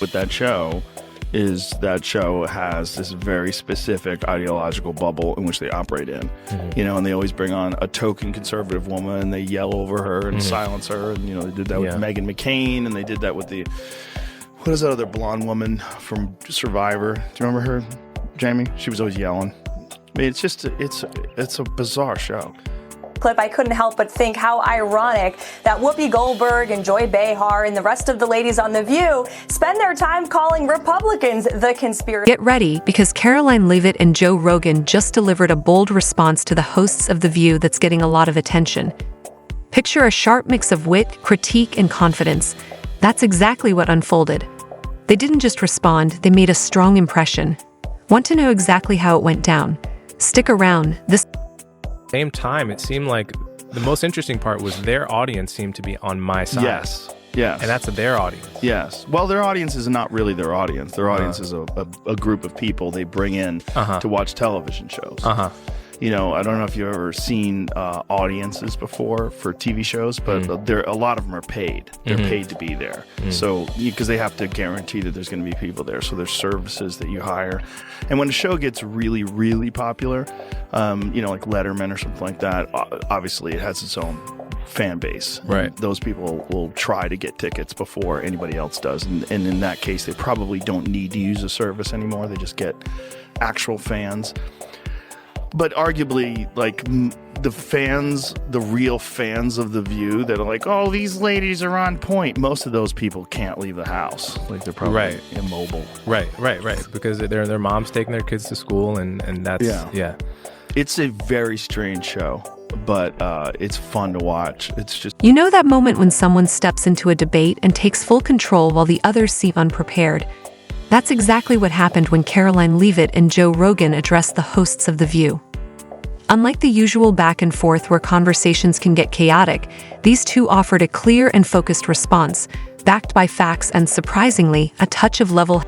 with that show is that show has this very specific ideological bubble in which they operate in. You know, and they always bring on a token conservative woman and they yell over her and silence her. And, you know, they did that with Meghan McCain, and they did that with what is that other blonde woman from Survivor? Do you remember her, Jamie? She was always yelling. I mean, it's just, it's a bizarre show. Clip, I couldn't help but think how ironic that Whoopi Goldberg and Joy Behar and the rest of the ladies on The View spend their time calling Republicans the conspiracy. Get ready, because Karoline Leavitt and Joe Rogan just delivered a bold response to the hosts of The View that's getting a lot of attention. Picture a sharp mix of wit, critique, and confidence. That's exactly what unfolded. They didn't just respond, they made a strong impression. Want to know exactly how it went down? Stick around. Same time, it seemed like the most interesting part was their audience seemed to be on my side. Yes. And that's their audience. Yes. Well, their audience is not really their audience. Their audience is a group of people they bring in to watch television shows. You know, I don't know if you've ever seen audiences before for TV shows, but a lot of them are paid. They're paid to be there. So, because they have to guarantee that there's going to be people there. So there's services that you hire. And when a show gets really, really popular, you know, like Letterman or something like that, obviously it has its own fan base. Right. Those people will try to get tickets before anybody else does. And in that case, they probably don't need to use a service anymore. They just get actual fans. But arguably, like, the real fans of The View that are like, oh, these ladies are on point. Most of those people can't leave the house. Like, they're probably immobile. Right. Because their mom's taking their kids to school, and that's, It's a very strange show, but it's fun to watch. It's just... You know that moment when someone steps into a debate and takes full control while the others seem unprepared? That's exactly what happened when Karoline Leavitt and Joe Rogan addressed the hosts of The View. Unlike the usual back and forth where conversations can get chaotic, these two offered a clear and focused response, backed by facts and, surprisingly, a touch of level.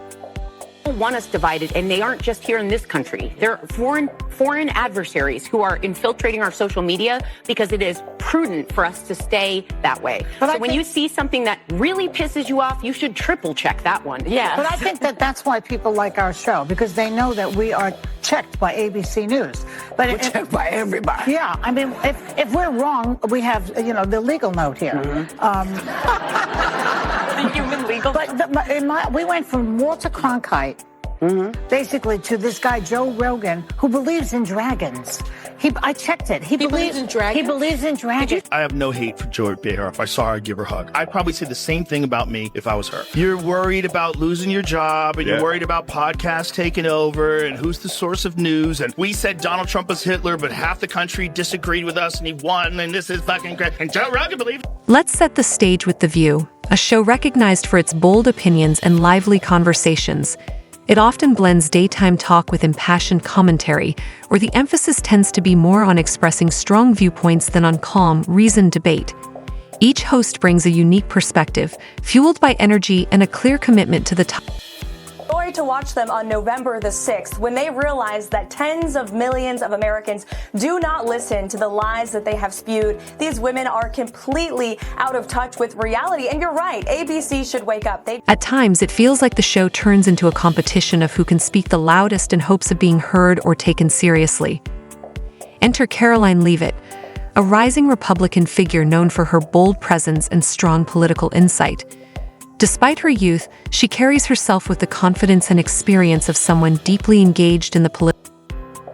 Want us divided, and they aren't just here in this country. They're foreign adversaries who are infiltrating our social media because it is prudent for us to stay that way. So when you see something that really pisses you off, you should triple check that one. Yeah. But I think that's why people like our show, because they know that we are checked by ABC News. But we're checked by everybody. Yeah. I mean, if we're wrong, we have, you know, the legal note here. The human legal. But we went from Walter Cronkite basically to this guy Joe Rogan, who believes in dragons. I checked it. He believes in dragons. He believes in dragons. I have no hate for Joy Behar. If I saw her, I'd give her a hug. I'd probably say the same thing about me if I was her. You're worried about losing your job, and you're worried about podcasts taking over, and who's the source of news. And we said Donald Trump was Hitler, but half the country disagreed with us, and he won, and this is fucking great. And Joe Rogan believed. Let's set the stage with The View, a show recognized for its bold opinions and lively conversations. It often blends daytime talk with impassioned commentary, where the emphasis tends to be more on expressing strong viewpoints than on calm, reasoned debate. Each host brings a unique perspective, fueled by energy and a clear commitment to the topic. Joy to watch them on November the 6th when they realize that tens of millions of Americans do not listen to the lies that they have spewed. These women are completely out of touch with reality. And you're right, ABC should wake up. At times, it feels like the show turns into a competition of who can speak the loudest in hopes of being heard or taken seriously. Enter Karoline Leavitt, a rising Republican figure known for her bold presence and strong political insight. Despite her youth, she carries herself with the confidence and experience of someone deeply engaged in the political.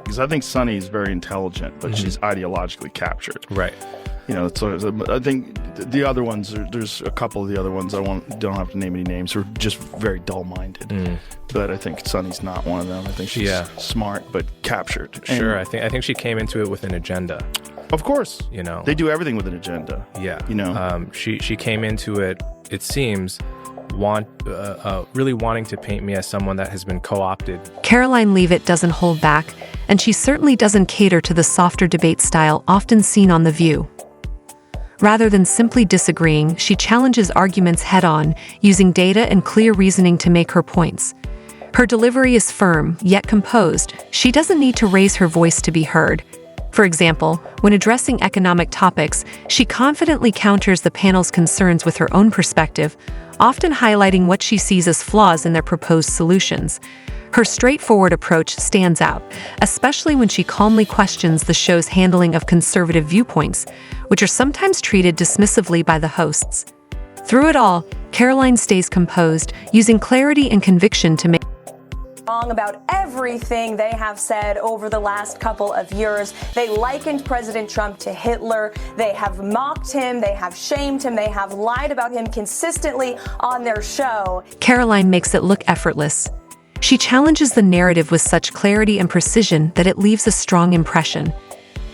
Because I think Sunny is very intelligent, but she's ideologically captured. Right. You know, so I think the other ones, there's a couple of the other ones, don't have to name any names, are just very dull-minded. But I think Sunny's not one of them. I think she's smart, but captured. Sure, I think she came into it with an agenda. Of course. You know. They do everything with an agenda. Yeah. You know. She came into it seems, really wanting to paint me as someone that has been co-opted. Karoline Leavitt doesn't hold back, and she certainly doesn't cater to the softer debate style often seen on The View. Rather than simply disagreeing, she challenges arguments head-on, using data and clear reasoning to make her points. Her delivery is firm, yet composed. She doesn't need to raise her voice to be heard. For example, when addressing economic topics, she confidently counters the panel's concerns with her own perspective, often highlighting what she sees as flaws in their proposed solutions. Her straightforward approach stands out, especially when she calmly questions the show's handling of conservative viewpoints, which are sometimes treated dismissively by the hosts. Through it all, Karoline stays composed, using clarity and conviction to make wrong about everything they have said over the last couple of years. They likened President Trump to Hitler. They have mocked him. They have shamed him. They have lied about him consistently on their show. Karoline makes it look effortless. She challenges the narrative with such clarity and precision that it leaves a strong impression.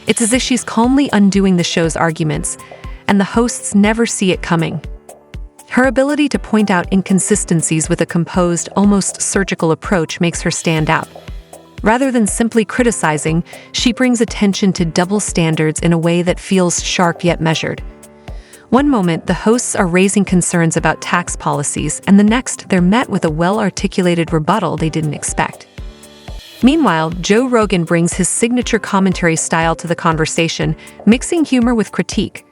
It's as if she's calmly undoing the show's arguments, and the hosts never see it coming. Her ability to point out inconsistencies with a composed, almost surgical approach makes her stand out. Rather than simply criticizing, she brings attention to double standards in a way that feels sharp yet measured. One moment, the hosts are raising concerns about tax policies, and the next, they're met with a well-articulated rebuttal they didn't expect. Meanwhile, Joe Rogan brings his signature commentary style to the conversation, mixing humor with critique.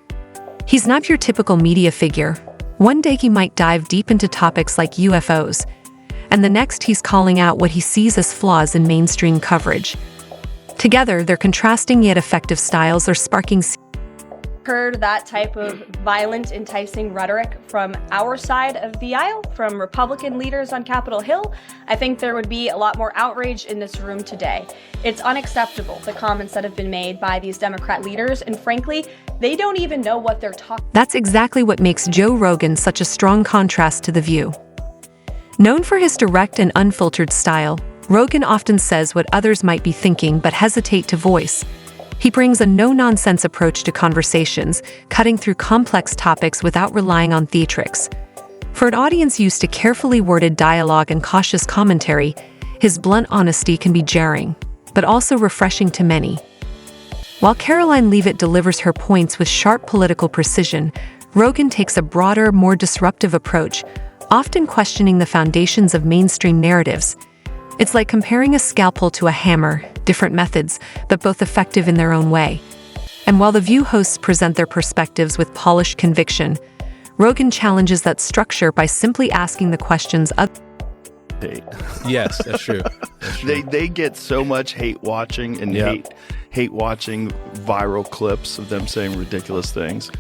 He's not your typical media figure. One day he might dive deep into topics like UFOs, and the next he's calling out what he sees as flaws in mainstream coverage. Together, their contrasting yet effective styles are sparking heard that type of violent, enticing rhetoric from our side of the aisle, from Republican leaders on Capitol Hill, I think there would be a lot more outrage in this room today. It's unacceptable, the comments that have been made by these Democrat leaders, and frankly, they don't even know what they're talking about. That's exactly what makes Joe Rogan such a strong contrast to The View. Known for his direct and unfiltered style, Rogan often says what others might be thinking but hesitate to voice. He brings a no-nonsense approach to conversations, cutting through complex topics without relying on theatrics. For an audience used to carefully worded dialogue and cautious commentary, his blunt honesty can be jarring, but also refreshing to many. While Karoline Leavitt delivers her points with sharp political precision, Rogan takes a broader, more disruptive approach, often questioning the foundations of mainstream narratives. It's like comparing a scalpel to a hammer, different methods, but both effective in their own way. And while The View hosts present their perspectives with polished conviction, Rogan challenges that structure by simply asking the questions of Yes, that's true. That's true. They get so much hate watching and hate watching viral clips of them saying ridiculous things.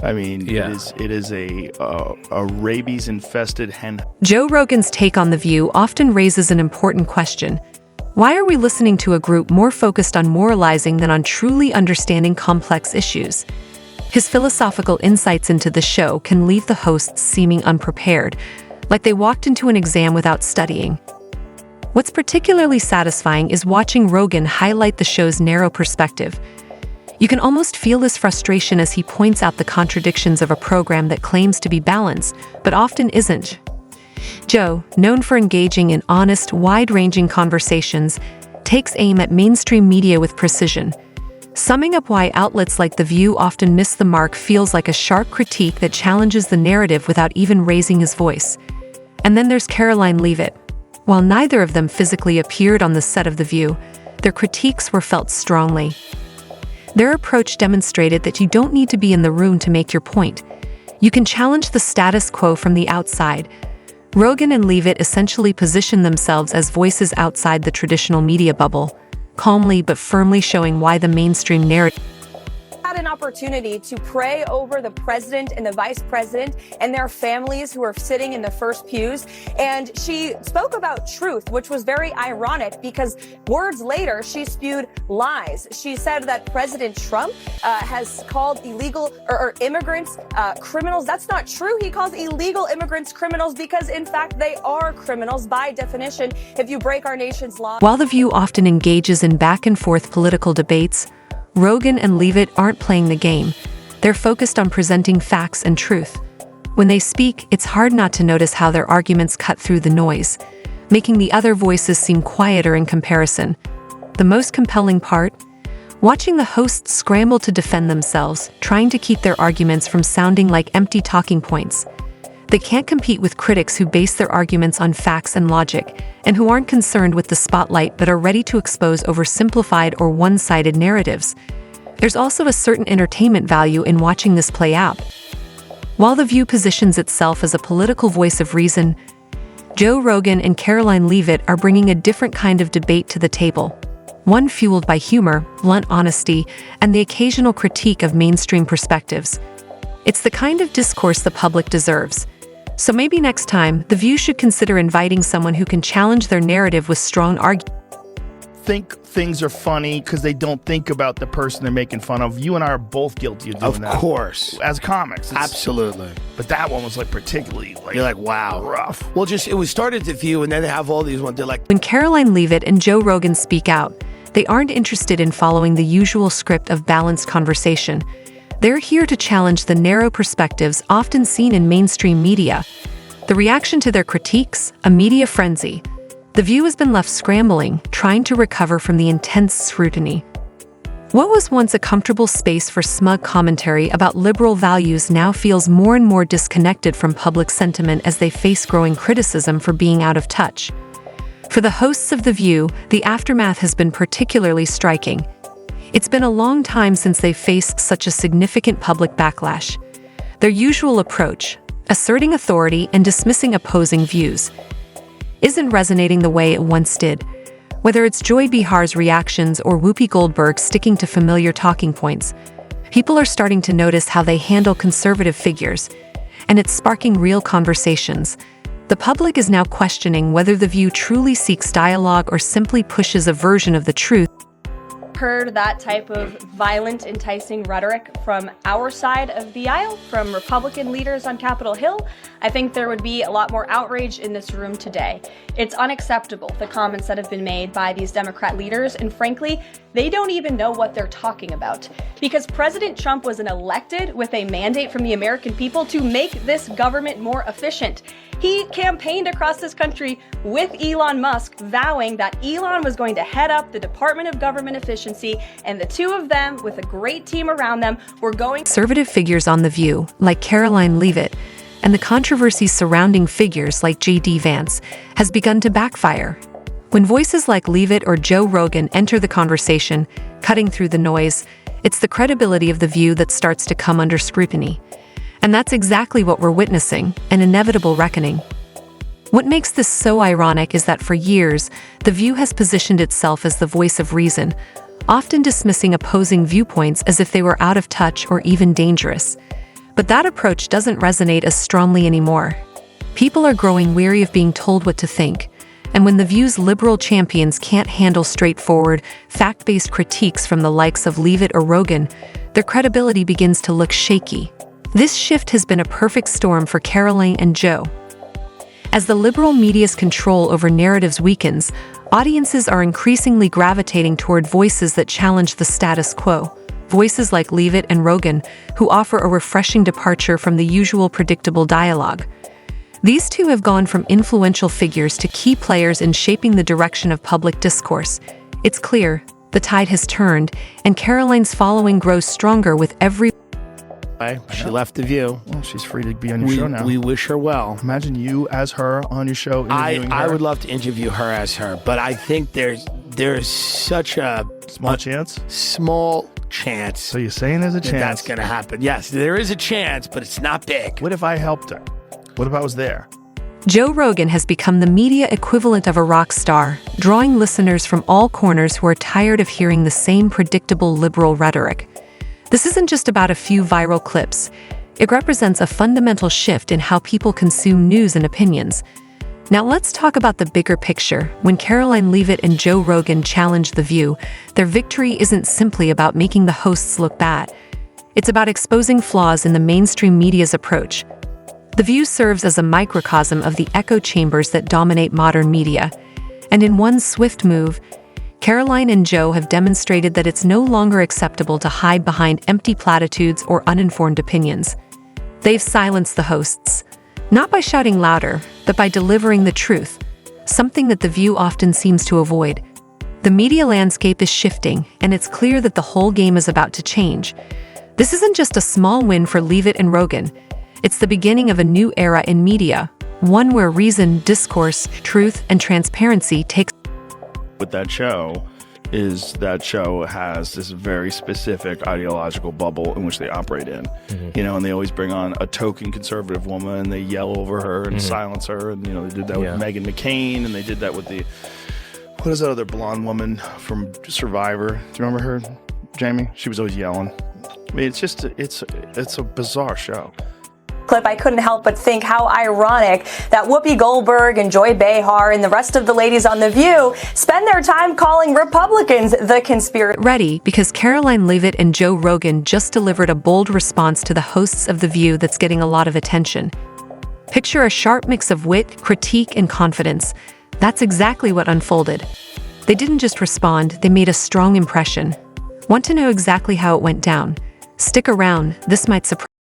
I mean, it is a rabies-infested hen. Joe Rogan's take on The View often raises an important question. Why are we listening to a group more focused on moralizing than on truly understanding complex issues? His philosophical insights into the show can leave the hosts seeming unprepared, like they walked into an exam without studying. What's particularly satisfying is watching Rogan highlight the show's narrow perspective. You can almost feel his frustration as he points out the contradictions of a program that claims to be balanced, but often isn't. Joe, known for engaging in honest, wide-ranging conversations, takes aim at mainstream media with precision. Summing up why outlets like The View often miss the mark feels like a sharp critique that challenges the narrative without even raising his voice. And then there's Karoline Leavitt. While neither of them physically appeared on the set of The View, their critiques were felt strongly. Their approach demonstrated that you don't need to be in the room to make your point. You can challenge the status quo from the outside. Rogan and Leavitt essentially position themselves as voices outside the traditional media bubble, calmly but firmly showing why the mainstream narrative Had an opportunity to pray over the president and the vice president and their families who are sitting in the first pews. And she spoke about truth, which was very ironic because words later she spewed lies. She said that President Trump has called illegal or immigrants criminals. That's not true. He calls illegal immigrants criminals because, in fact, they are criminals by definition if you break our nation's law. While The View often engages in back-and-forth political debates, Rogan and Leavitt aren't playing the game. They're focused on presenting facts and truth. When they speak, it's hard not to notice how their arguments cut through the noise, making the other voices seem quieter in comparison. The most compelling part? Watching the hosts scramble to defend themselves, trying to keep their arguments from sounding like empty talking points. They can't compete with critics who base their arguments on facts and logic, and who aren't concerned with the spotlight but are ready to expose oversimplified or one-sided narratives. There's also a certain entertainment value in watching this play out. While The View positions itself as a political voice of reason, Joe Rogan and Karoline Leavitt are bringing a different kind of debate to the table. One fueled by humor, blunt honesty, and the occasional critique of mainstream perspectives. It's the kind of discourse the public deserves. So maybe next time, The View should consider inviting someone who can challenge their narrative with strong arguments. Think things are funny because they don't think about the person they're making fun of. You and I are both guilty of doing that. Of course. As comics. Absolutely. But that one was like particularly like, you're like, wow. Rough. Well, it was started to View and then they have all these ones. They're like, when Karoline Leavitt and Joe Rogan speak out, they aren't interested in following the usual script of balanced conversation. They're here to challenge the narrow perspectives often seen in mainstream media. The reaction to their critiques, a media frenzy. The View has been left scrambling, trying to recover from the intense scrutiny. What was once a comfortable space for smug commentary about liberal values now feels more and more disconnected from public sentiment as they face growing criticism for being out of touch. For the hosts of The View, the aftermath has been particularly striking. It's been a long time since they've faced such a significant public backlash. Their usual approach, asserting authority and dismissing opposing views, isn't resonating the way it once did. Whether it's Joy Behar's reactions or Whoopi Goldberg sticking to familiar talking points, people are starting to notice how they handle conservative figures, and it's sparking real conversations. The public is now questioning whether The View truly seeks dialogue or simply pushes a version of the truth. Heard that type of violent, enticing rhetoric from our side of the aisle, from Republican leaders on Capitol Hill, I think there would be a lot more outrage in this room today. It's unacceptable, the comments that have been made by these Democrat leaders, and frankly, they don't even know what they're talking about. Because President Trump was elected with a mandate from the American people to make this government more efficient. He campaigned across this country with Elon Musk, vowing that Elon was going to head up the Department of Government Efficiency, and the two of them, with a great team around them, were going... Conservative figures on The View, like Karoline Leavitt, and the controversy surrounding figures like J.D. Vance, has begun to backfire. When voices like Leavitt or Joe Rogan enter the conversation, cutting through the noise, it's the credibility of The View that starts to come under scrutiny. And that's exactly what we're witnessing, an inevitable reckoning. What makes this so ironic is that for years, The View has positioned itself as the voice of reason, often dismissing opposing viewpoints as if they were out of touch or even dangerous. But that approach doesn't resonate as strongly anymore. People are growing weary of being told what to think, and when The View's liberal champions can't handle straightforward, fact-based critiques from the likes of Leavitt or Rogan, their credibility begins to look shaky. This shift has been a perfect storm for Karoline and Joe. As the liberal media's control over narratives weakens, audiences are increasingly gravitating toward voices that challenge the status quo. Voices like Leavitt and Rogan, who offer a refreshing departure from the usual predictable dialogue. These two have gone from influential figures to key players in shaping the direction of public discourse. It's clear, the tide has turned, and Karoline's following grows stronger with every... She left The View. Well, she's free to be on your show now. We wish her well. Imagine you as her on your show interviewing her. I would love to interview her as her, but I think there's such a... Small chance? Small chance. So you're saying there's a chance? That's going to happen. Yes, there is a chance, but it's not big. What if I helped her? What if I was there? Joe Rogan has become the media equivalent of a rock star, drawing listeners from all corners who are tired of hearing the same predictable liberal rhetoric. This isn't just about a few viral clips. It represents a fundamental shift in how people consume news and opinions. Now let's talk about the bigger picture. When Karoline Leavitt and Joe Rogan challenge The View, their victory isn't simply about making the hosts look bad. It's about exposing flaws in the mainstream media's approach. The View serves as a microcosm of the echo chambers that dominate modern media. And in one swift move, Karoline and Joe have demonstrated that it's no longer acceptable to hide behind empty platitudes or uninformed opinions. They've silenced the hosts, not by shouting louder, but by delivering the truth, something that The View often seems to avoid. The media landscape is shifting, and it's clear that the whole game is about to change. This isn't just a small win for Leavitt and Rogan. It's the beginning of a new era in media, one where reason, discourse, truth, and transparency takes. With that show is that show has this very specific ideological bubble in which they operate in, you know, and they always bring on a token conservative woman and they yell over her and silence her. And, you know, they did that with Meghan McCain, and they did that with what is that other blonde woman from Survivor? Do you remember her, Jamie? She was always yelling. I mean, it's just, it's a bizarre show. Clip, I couldn't help but think how ironic that Whoopi Goldberg and Joy Behar and the rest of the ladies on The View spend their time calling Republicans the conspiracy. Ready, because Karoline Leavitt and Joe Rogan just delivered a bold response to the hosts of The View that's getting a lot of attention. Picture a sharp mix of wit, critique, and confidence. That's exactly what unfolded. They didn't just respond, they made a strong impression. Want to know exactly how it went down? Stick around, this might surprise